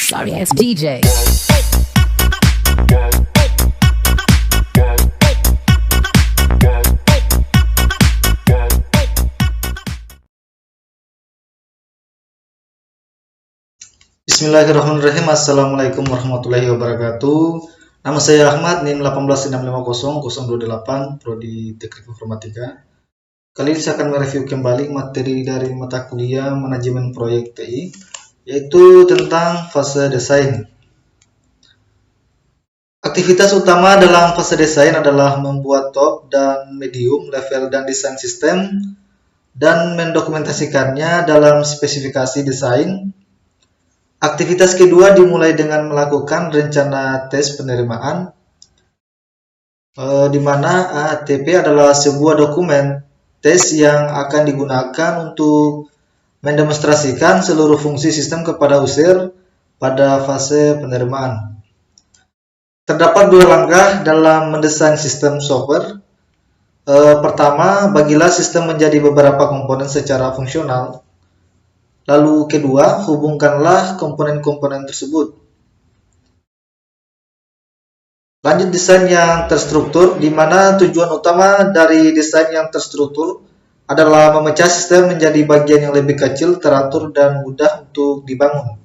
Sorry ass DJ. Bismillahirrahmanirrahim. Assalamualaikum warahmatullahi wabarakatuh. Nama saya Ahmad, NIM 186500208, Prodi Teknik Informatika. Kali ini saya akan mereview kembali materi dari mata kuliah Manajemen Proyek TI, yaitu tentang fase desain. Aktivitas utama dalam fase desain adalah membuat top dan medium level dan desain sistem dan mendokumentasikannya dalam spesifikasi desain. Aktivitas kedua dimulai dengan melakukan rencana tes penerimaan, di mana ATP adalah sebuah dokumen tes yang akan digunakan untuk mendemonstrasikan seluruh fungsi sistem kepada user pada fase penerimaan. Terdapat dua langkah dalam mendesain sistem software. Pertama, bagilah sistem menjadi beberapa komponen secara fungsional. Lalu kedua, hubungkanlah komponen-komponen tersebut. Lanjut desain yang terstruktur, di mana tujuan utama dari desain yang terstruktur adalah memecah sistem menjadi bagian yang lebih kecil, teratur, dan mudah untuk dibangun.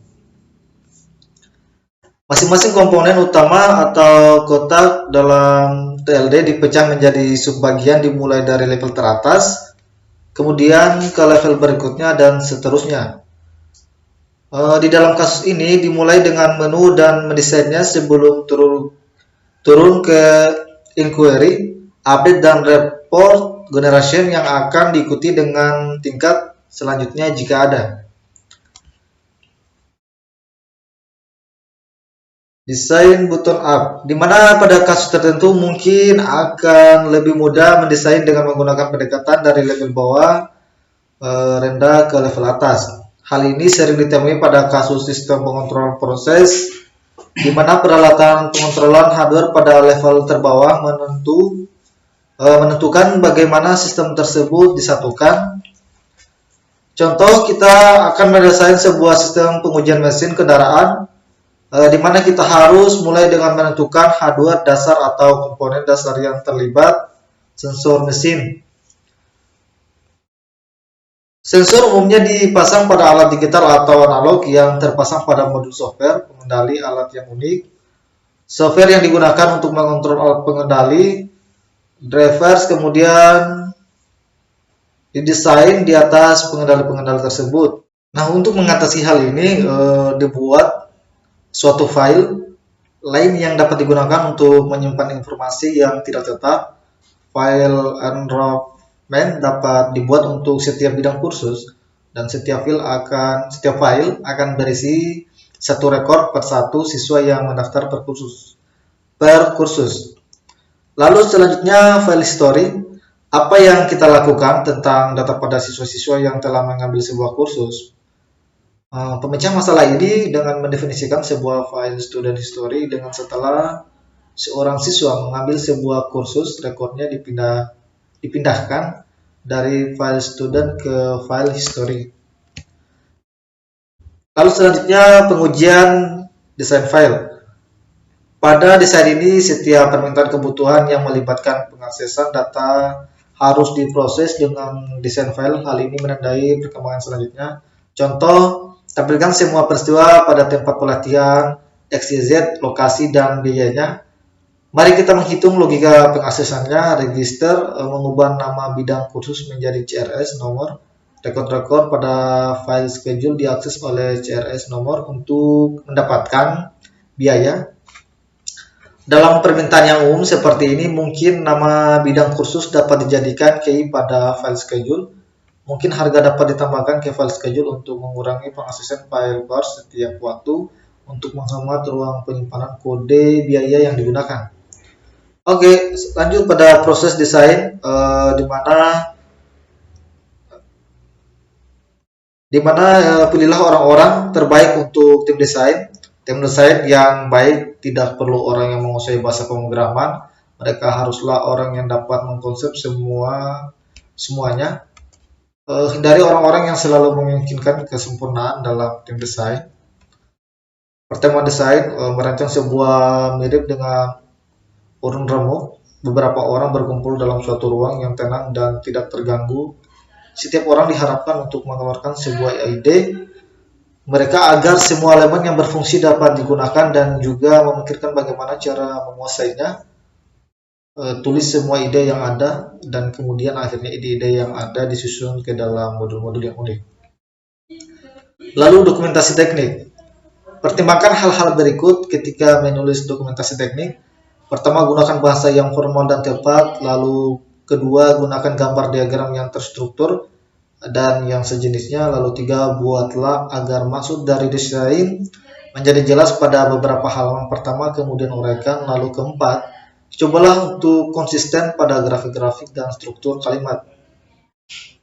Masing-masing komponen utama atau kotak dalam TLD dipecah menjadi subbagian dimulai dari level teratas, kemudian ke level berikutnya, dan seterusnya. Di dalam kasus ini dimulai dengan menu dan mendesainnya sebelum turun ke inquiry, update, dan report generation yang akan diikuti dengan tingkat selanjutnya jika ada. Desain button up, di mana pada kasus tertentu mungkin akan lebih mudah mendesain dengan menggunakan pendekatan dari level bawah rendah ke level atas. Hal ini sering ditemui pada kasus sistem pengontrolan proses, di mana peralatan pengontrolan hardware pada level terbawah menentukan bagaimana sistem tersebut disatukan. Contoh, kita akan mendesain sebuah sistem pengujian mesin kendaraan, di mana kita harus mulai dengan menentukan hardware dasar atau komponen dasar yang terlibat, sensor mesin. Sensor umumnya dipasang pada alat digital atau analog yang terpasang pada modul software pengendali alat yang unik. Software yang digunakan untuk mengontrol alat pengendali, drivers, kemudian didesain di atas pengendali-pengendali tersebut. Nah, untuk mengatasi hal ini, dibuat suatu file lain yang dapat digunakan untuk menyimpan informasi yang tidak tetap. File environment dapat dibuat untuk setiap bidang kursus, dan setiap file akan berisi satu rekor per satu siswa yang mendaftar per kursus. Lalu selanjutnya file history, apa yang kita lakukan tentang data pada siswa-siswa yang telah mengambil sebuah kursus. Pemecah masalah ini dengan mendefinisikan sebuah file student history dengan setelah seorang siswa mengambil sebuah kursus, rekornya dipindahkan dari file student ke file history. Lalu selanjutnya pengujian desain file. Pada desain ini, setiap permintaan kebutuhan yang melibatkan pengaksesan data harus diproses dengan desain file. Hal ini menandai perkembangan selanjutnya. Contoh, tampilkan semua peristiwa pada tempat pelatihan, XYZ, lokasi, dan biayanya. Mari kita menghitung logika pengaksesannya. Register, mengubah nama bidang kursus menjadi CRS nomor. Rekor-rekor pada file schedule diakses oleh CRS nomor untuk mendapatkan biaya. Dalam permintaan yang umum seperti ini, mungkin nama bidang kursus dapat dijadikan key pada file schedule. Mungkin harga dapat ditambahkan ke file schedule untuk mengurangi pengaksesan file bar setiap waktu untuk menghemat ruang penyimpanan kode biaya yang digunakan. Oke, lanjut pada proses desain, di mana pilihlah orang-orang terbaik untuk tim desain. Tim desain yang baik tidak perlu orang yang menguasai bahasa pemrograman. Mereka haruslah orang yang dapat mengkonsep semuanya. Hindari orang-orang yang selalu menginginkan kesempurnaan dalam tim desain. Pertemuan desain merancang sebuah mirip dengan urun remu. Beberapa orang berkumpul dalam suatu ruang yang tenang dan tidak terganggu. Setiap orang diharapkan untuk mengeluarkan sebuah ide mereka agar semua elemen yang berfungsi dapat digunakan dan juga memikirkan bagaimana cara menguasainya. Tulis semua ide yang ada dan kemudian akhirnya ide-ide yang ada disusun ke dalam modul-modul yang unik. Lalu dokumentasi teknik. Pertimbangkan hal-hal berikut ketika menulis dokumentasi teknik. Pertama, gunakan bahasa yang formal dan tepat. Lalu kedua, gunakan gambar diagram yang terstruktur dan yang sejenisnya. Lalu tiga, buatlah agar maksud dari desain menjadi jelas pada beberapa halaman pertama, kemudian uraikan. Lalu keempat, cobalah untuk konsisten pada grafik-grafik dan struktur kalimat.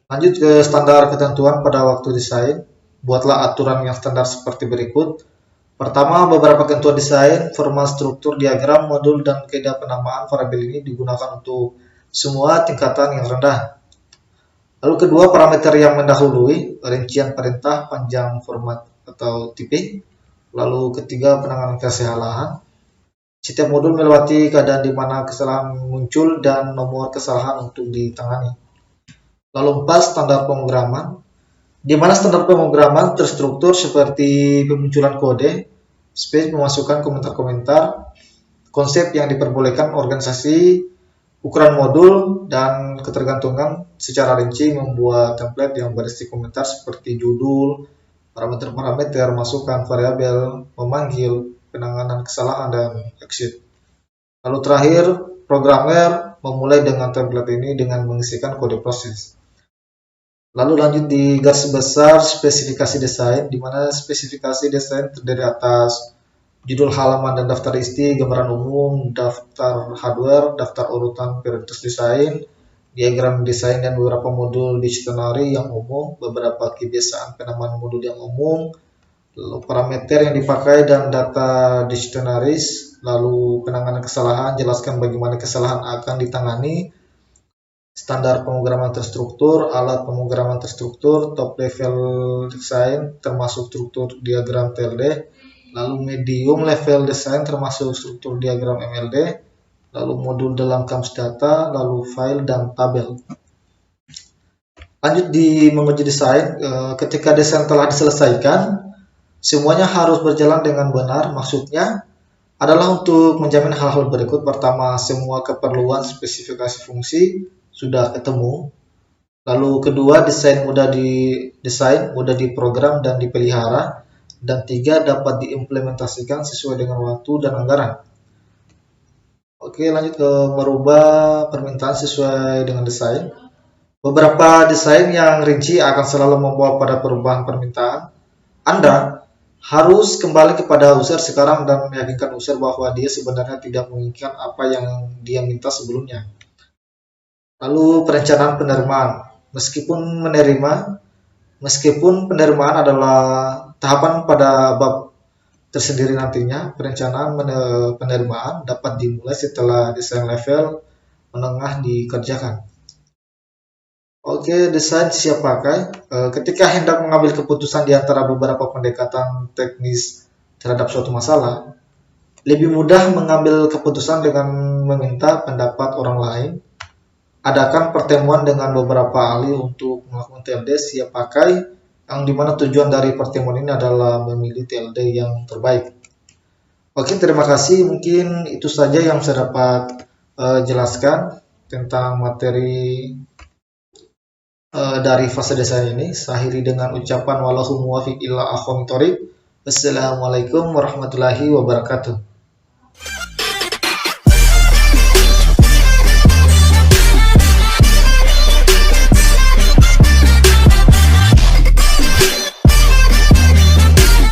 Lanjut ke standar ketentuan pada waktu desain. Buatlah aturan yang standar seperti berikut. Pertama, beberapa ketentuan desain, format, struktur, diagram, modul, dan kaidah penamaan variabel ini digunakan untuk semua tingkatan yang rendah. Lalu kedua, parameter yang mendahului, rincian perintah, panjang, format, atau tipe. Lalu ketiga, penanganan kesalahan. Setiap modul melewati keadaan di mana kesalahan muncul dan nomor kesalahan untuk ditangani. Lalu 4, standar pemrograman, di mana standar pemrograman terstruktur seperti pemunculan kode, space memasukkan komentar-komentar, konsep yang diperbolehkan organisasi, ukuran modul, dan ketergantungan secara rinci membuat template yang berisi komentar seperti judul, parameter-parameter, masukan variabel, memanggil, penanganan kesalahan, dan exit. Lalu terakhir, programmer memulai dengan template ini dengan mengisikan kode proses. Lalu lanjut di garis besar spesifikasi desain, di mana spesifikasi desain terdiri atas judul halaman dan daftar isi, gambaran umum, daftar hardware, daftar urutan prioritas desain, diagram desain dan beberapa modul dictionary yang umum, beberapa kebiasaan penamaan modul yang umum, lalu parameter yang dipakai dan data dictionaries, lalu penanganan kesalahan, jelaskan bagaimana kesalahan akan ditangani, standar pemrograman terstruktur, alat pemrograman terstruktur, top level design termasuk struktur diagram TLD, lalu medium level design termasuk struktur diagram MLD, lalu modul dalam CAMS data, lalu file dan tabel. Lanjut di menguji desain, ketika desain telah diselesaikan, semuanya harus berjalan dengan benar. Maksudnya adalah untuk menjamin hal-hal berikut. Pertama, semua keperluan spesifikasi fungsi sudah ketemu. Lalu kedua, desain mudah diprogram dan dipelihara. Dan tiga, dapat diimplementasikan sesuai dengan waktu dan anggaran. Oke, lanjut ke merubah permintaan sesuai dengan desain. Beberapa desain yang rinci akan selalu membawa pada perubahan permintaan. Anda harus kembali kepada user sekarang dan meyakinkan user bahwa dia sebenarnya tidak menginginkan apa yang dia minta sebelumnya. Lalu perencanaan penerimaan. Meskipun penerimaan adalah tahapan pada bab tersendiri nantinya, perencanaan penerimaan dapat dimulai setelah desain level menengah dikerjakan. Oke, desain siap pakai. Ketika hendak mengambil keputusan di antara beberapa pendekatan teknis terhadap suatu masalah, lebih mudah mengambil keputusan dengan meminta pendapat orang lain. Adakan pertemuan dengan beberapa ahli untuk melakukan TLD siap pakai, yang dimana tujuan dari pertemuan ini adalah memilih TLD yang terbaik. Oke, terima kasih. Mungkin itu saja yang saya dapat jelaskan tentang materi dari fase desain ini. Saya akhiri dengan ucapan wallahu muwaffiq ila aqwamit thoriq. Wassalamualaikum warahmatullahi wabarakatuh.